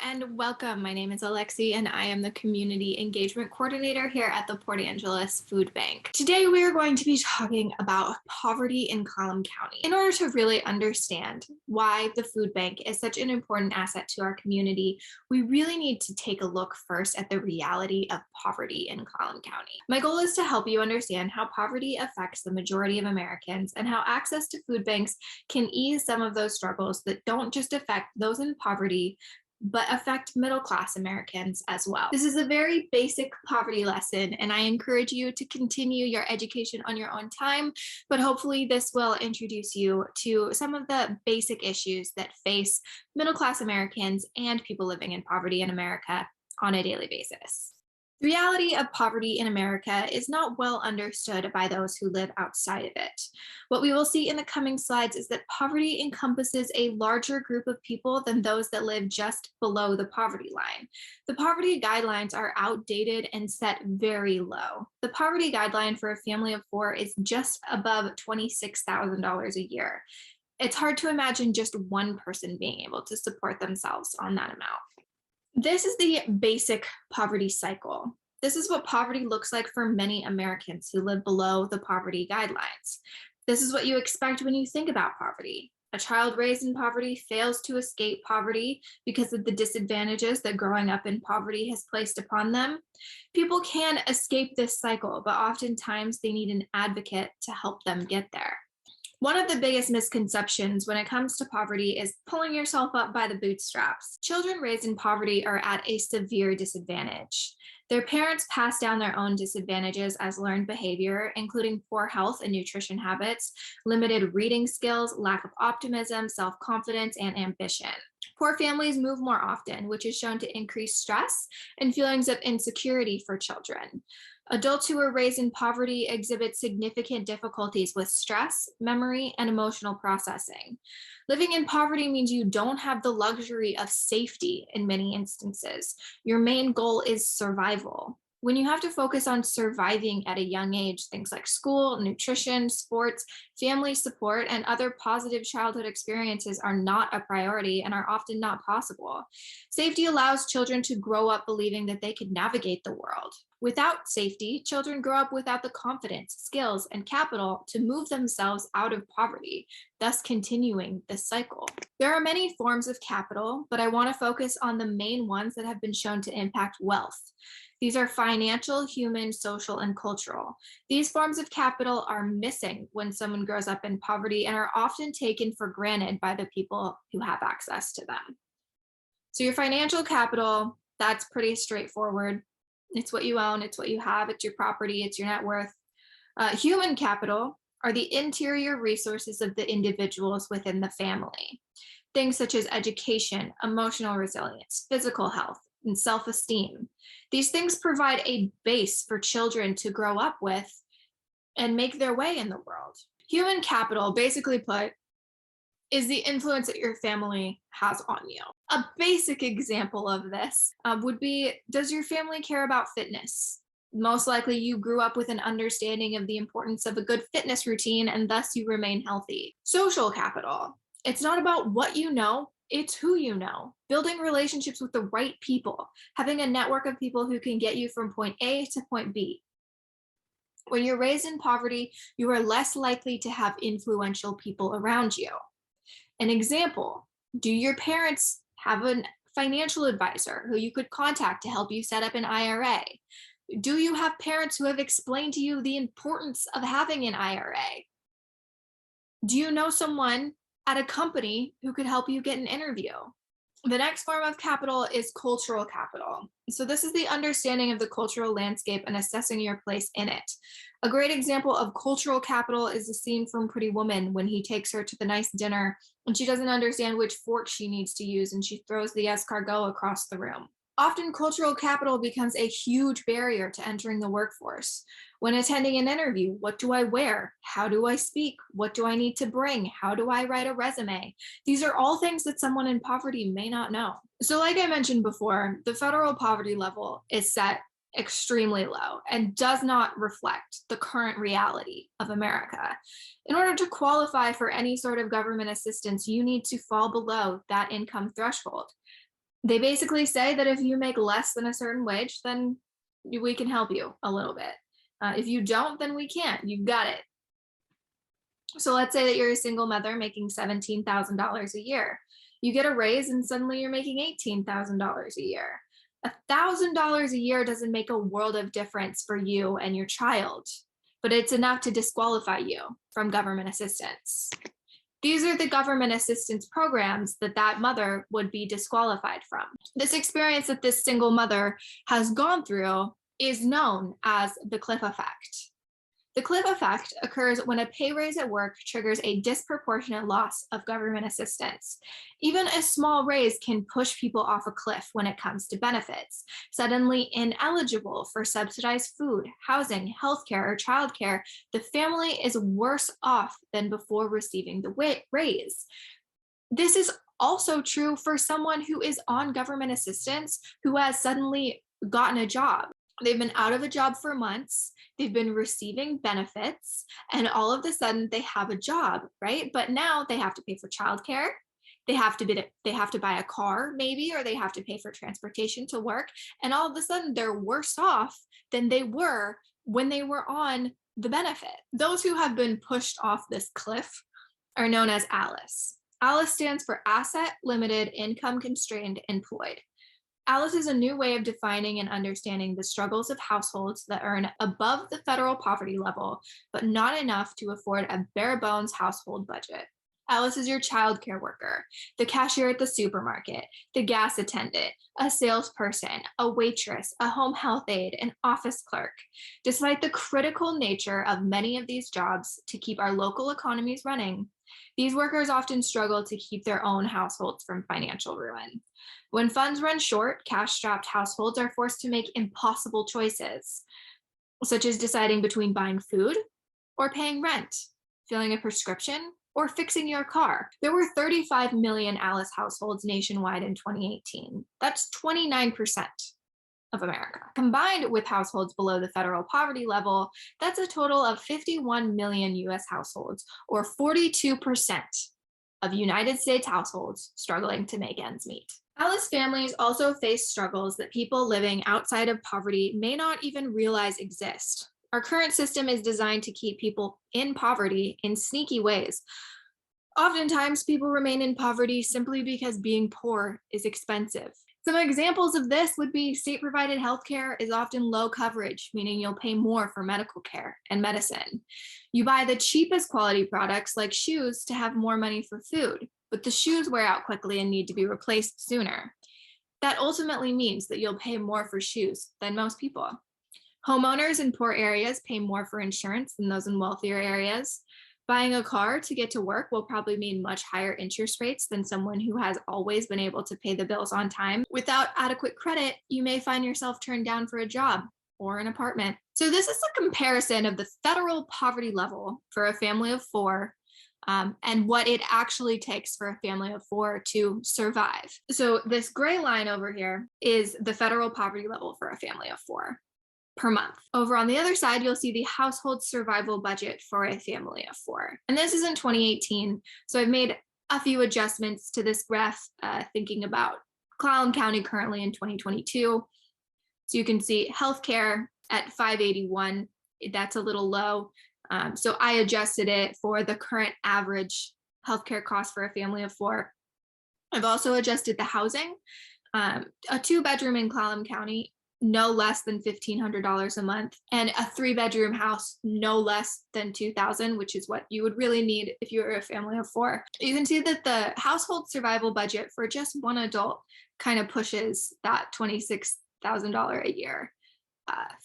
and welcome. My name is Alexi and I am the Community Engagement Coordinator here at the Port Angeles Food Bank. Today we are going to be talking about poverty in Clallam County. In order to really understand why the food bank is such an important asset to our community, we really need to take a look first at the reality of poverty in Clallam County. My goal is to help you understand how poverty affects the majority of Americans and how access to food banks can ease some of those struggles that don't just affect those in poverty, but affect middle-class Americans as well. This is a very basic poverty lesson, and I encourage you to continue your education on your own time, but hopefully this will introduce you to some of the basic issues that face middle-class Americans and people living in poverty in America on a daily basis. The reality of poverty in America is not well understood by those who live outside of it. What we will see in the coming slides is that poverty encompasses a larger group of people than those that live just below the poverty line. The poverty guidelines are outdated and set very low. The poverty guideline for a family of 4 is just above $26,000 a year. It's hard to imagine just one person being able to support themselves on that amount. This is the basic poverty cycle. This is what poverty looks like for many Americans who live below the poverty guidelines. This is what you expect when you think about poverty. A child raised in poverty fails to escape poverty because of the disadvantages that growing up in poverty has placed upon them. People can escape this cycle, but oftentimes they need an advocate to help them get there. One of the biggest misconceptions when it comes to poverty is pulling yourself up by the bootstraps. Children raised in poverty are at a severe disadvantage. Their parents pass down their own disadvantages as learned behavior, including poor health and nutrition habits, limited reading skills, lack of optimism, self-confidence, and ambition. Poor families move more often, which is shown to increase stress and feelings of insecurity for children. Adults who are raised in poverty exhibit significant difficulties with stress, memory, and emotional processing. Living in poverty means you don't have the luxury of safety in many instances. Your main goal is survival. When you have to focus on surviving at a young age, things like school, nutrition, sports, family support, and other positive childhood experiences are not a priority and are often not possible. Safety allows children to grow up believing that they can navigate the world. Without safety, children grow up without the confidence, skills, and capital to move themselves out of poverty, thus continuing this cycle. There are many forms of capital, but I want to focus on the main ones that have been shown to impact wealth. These are financial, human, social, and cultural. These forms of capital are missing when someone grows up in poverty and are often taken for granted by the people who have access to them. So your financial capital, that's pretty straightforward. It's what you own, it's what you have, it's your property, it's your net worth. Human capital are the interior resources of the individuals within the family. Things such as education, emotional resilience, physical health, and self-esteem. These things provide a base for children to grow up with and make their way in the world. Human capital, basically put, is the influence that your family has on you. A basic example of this would be, does your family care about fitness? Most likely you grew up with an understanding of the importance of a good fitness routine and thus you remain healthy. Social capital. It's not about what you know, it's who you know. Building relationships with the right people, having a network of people who can get you from point A to point B. When you're raised in poverty, you are less likely to have influential people around you. An example, do your parents have a financial advisor who you could contact to help you set up an IRA? Do you have parents who have explained to you the importance of having an IRA? Do you know someone at a company who could help you get an interview? The next form of capital is cultural capital. So this is the understanding of the cultural landscape and assessing your place in it. A great example of cultural capital is the scene from Pretty Woman when he takes her to the nice dinner and she doesn't understand which fork she needs to use and she throws the escargot across the room. Often cultural capital becomes a huge barrier to entering the workforce. When attending an interview, what do I wear? How do I speak? What do I need to bring? How do I write a resume? These are all things that someone in poverty may not know. So like I mentioned before, the federal poverty level is set extremely low and does not reflect the current reality of America. In order to qualify for any sort of government assistance, you need to fall below that income threshold. They basically say that if you make less than a certain wage, then we can help you a little bit. If you don't, then we can't. You've got it. So let's say that you're a single mother making $17,000 a year. You get a raise and suddenly you're making $18,000 a year. $1,000 a year doesn't make a world of difference for you and your child, but it's enough to disqualify you from government assistance. These are the government assistance programs that that mother would be disqualified from. This experience that this single mother has gone through is known as the cliff effect. The cliff effect occurs when a pay raise at work triggers a disproportionate loss of government assistance. Even a small raise can push people off a cliff when it comes to benefits, suddenly ineligible for subsidized food, housing, healthcare, or childcare. The family is worse off than before receiving the raise. This is also true for someone who is on government assistance who has suddenly gotten a job. They've been out of a job for months, they've been receiving benefits, and all of a sudden they have a job, right? But now they have to pay for childcare, they have to buy a car maybe, or they have to pay for transportation to work, and all of a sudden they're worse off than they were when they were on the benefit. Those who have been pushed off this cliff are known as ALICE. ALICE stands for Asset Limited Income Constrained Employed. ALICE is a new way of defining and understanding the struggles of households that earn above the federal poverty level, but not enough to afford a bare bones household budget. ALICE is your childcare worker, the cashier at the supermarket, the gas attendant, a salesperson, a waitress, a home health aide, an office clerk. Despite the critical nature of many of these jobs to keep our local economies running, these workers often struggle to keep their own households from financial ruin. When funds run short, cash-strapped households are forced to make impossible choices, such as deciding between buying food or paying rent, filling a prescription, or fixing your car. There were 35 million ALICE households nationwide in 2018. That's 29% of America. Combined with households below the federal poverty level, that's a total of 51 million US households, or 42% of United States households struggling to make ends meet. ALICE families also face struggles that people living outside of poverty may not even realize exist. Our current system is designed to keep people in poverty in sneaky ways. Oftentimes, people remain in poverty simply because being poor is expensive. Some examples of this would be state-provided healthcare is often low coverage, meaning you'll pay more for medical care and medicine. You buy the cheapest quality products like shoes to have more money for food, but the shoes wear out quickly and need to be replaced sooner. That ultimately means that you'll pay more for shoes than most people. Homeowners in poor areas pay more for insurance than those in wealthier areas. Buying a car to get to work will probably mean much higher interest rates than someone who has always been able to pay the bills on time. Without adequate credit, you may find yourself turned down for a job or an apartment. So this is a comparison of the federal poverty level for a family of four and what it actually takes for a family of four to survive. So this gray line over here is the federal poverty level for a family of four per month. Over on the other side, you'll see the household survival budget for a family of four. And this is in 2018. So I've made a few adjustments to this graph, thinking about Clallam County currently in 2022. So you can see healthcare at $581, that's a little low. So I adjusted it for the current average healthcare cost for a family of four. I've also adjusted the housing. A 2-bedroom in Clallam County, no less than $1,500 a month, and a 3-bedroom house, no less than $2,000, which is what you would really need if you were a family of four. You can see that the household survival budget for just one adult kind of pushes that $26,000 a year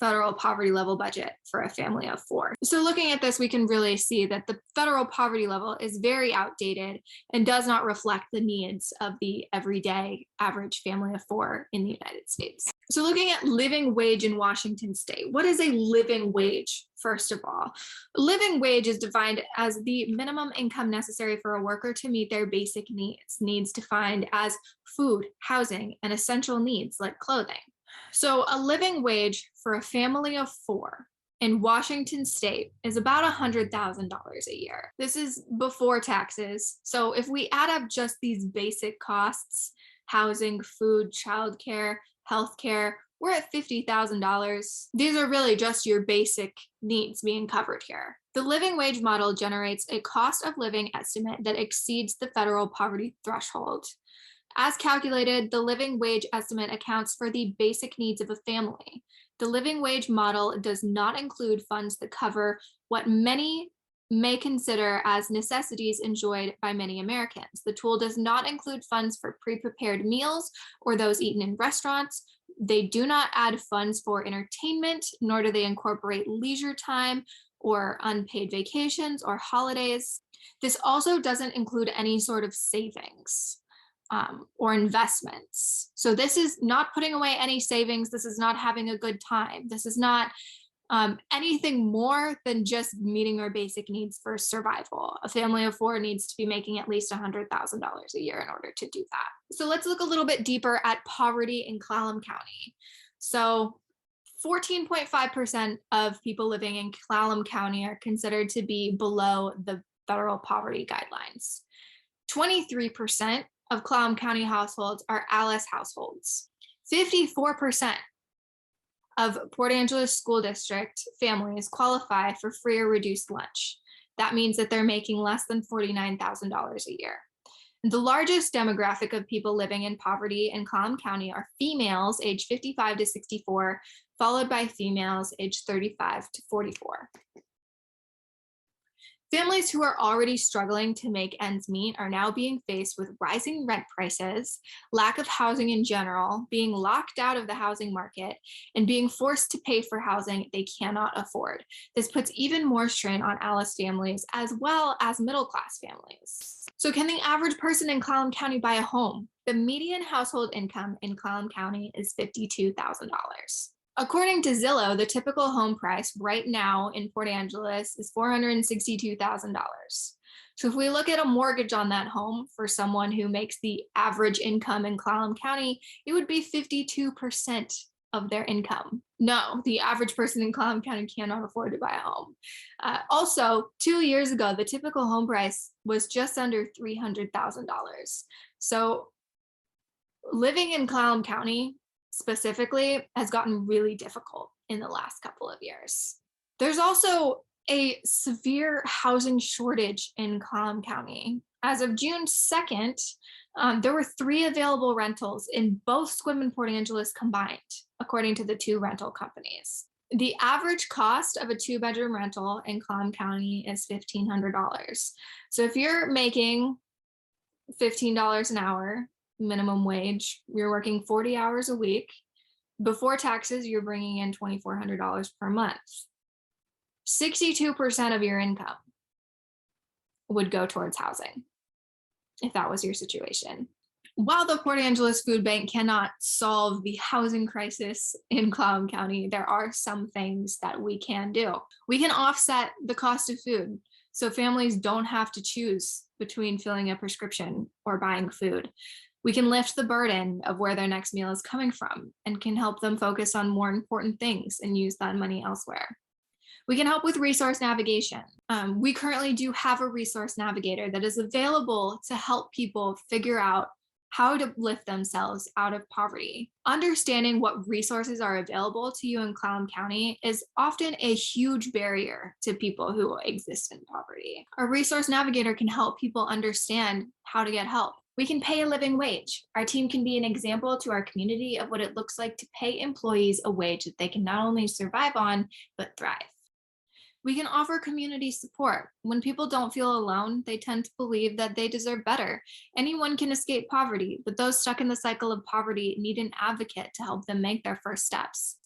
federal poverty level budget for a family of four. So looking at this, we can really see that the federal poverty level is very outdated and does not reflect the needs of the everyday average family of four in the United States. So looking at living wage in Washington state, what is a living wage? First of all, living wage is defined as the minimum income necessary for a worker to meet their basic needs defined as food, housing, and essential needs like clothing. So a living wage for a family of four in Washington state is about $100,000 a year. This is before taxes. So if we add up just these basic costs, housing, food, childcare, healthcare, we're at $50,000. These are really just your basic needs being covered here. The living wage model generates a cost of living estimate that exceeds the federal poverty threshold. As calculated, the living wage estimate accounts for the basic needs of a family. The living wage model does not include funds that cover what many may consider as necessities enjoyed by many Americans. The tool does not include funds for pre-prepared meals or those eaten in restaurants. They do not add funds for entertainment, nor do they incorporate leisure time or unpaid vacations or holidays. This also doesn't include any sort of savings or investments. So this is not putting away any savings. This is not having a good time. This is not anything more than just meeting our basic needs for survival. A family of 4 needs to be making at least $100,000 a year in order to do that. So let's look a little bit deeper at poverty in Clallam County. So 14.5% of people living in Clallam County are considered to be below the federal poverty guidelines. 23% of Clallam County households are ALICE households. 54% of Port Angeles School District families qualify for free or reduced lunch. That means that they're making less than $49,000 a year. The largest demographic of people living in poverty in Clallam County are females aged 55 to 64, followed by females aged 35 to 44. Families who are already struggling to make ends meet are now being faced with rising rent prices, lack of housing in general, being locked out of the housing market, and being forced to pay for housing they cannot afford. This puts even more strain on ALICE families as well as middle-class families. So can the average person in Clallam County buy a home? The median household income in Clallam County is $52,000. According to Zillow, the typical home price right now in Port Angeles is $462,000. So if we look at a mortgage on that home for someone who makes the average income in Clallam County, it would be 52% of their income. No, the average person in Clallam County cannot afford to buy a home. Also, 2 years ago, the typical home price was just under $300,000. So living in Clallam County specifically has gotten really difficult in the last couple of years. There's also a severe housing shortage in Clallam County. As of June 2nd, there were 3 available rentals in both Sequim and Port Angeles combined, according to the 2 rental companies. The average cost of a 2-bedroom rental in Clallam County is $1,500. So if you're making $15 an hour, minimum wage, you're working 40 hours a week. Before taxes, you're bringing in $2,400 per month. 62% of your income would go towards housing, if that was your situation. While the Port Angeles Food Bank cannot solve the housing crisis in Clallam County, there are some things that we can do. We can offset the cost of food, so families don't have to choose between filling a prescription or buying food. We can lift the burden of where their next meal is coming from and can help them focus on more important things and use that money elsewhere. We can help with resource navigation. We currently do have a resource navigator that is available to help people figure out how to lift themselves out of poverty. Understanding what resources are available to you in Clallam County is often a huge barrier to people who exist in poverty. A resource navigator can help people understand how to get help. We can pay a living wage. Our team can be an example to our community of what it looks like to pay employees a wage that they can not only survive on, but thrive. We can offer community support. When people don't feel alone, they tend to believe that they deserve better. Anyone can escape poverty, but those stuck in the cycle of poverty need an advocate to help them make their first steps.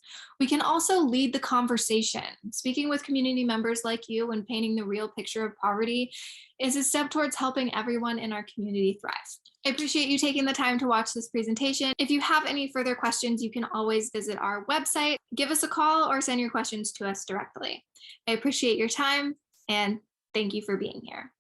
We can also lead the conversation. Speaking with community members like you and painting the real picture of poverty is a step towards helping everyone in our community thrive. I appreciate you taking the time to watch this presentation. If you have any further questions, you can always visit our website, give us a call, or send your questions to us directly. I appreciate your time and thank you for being here.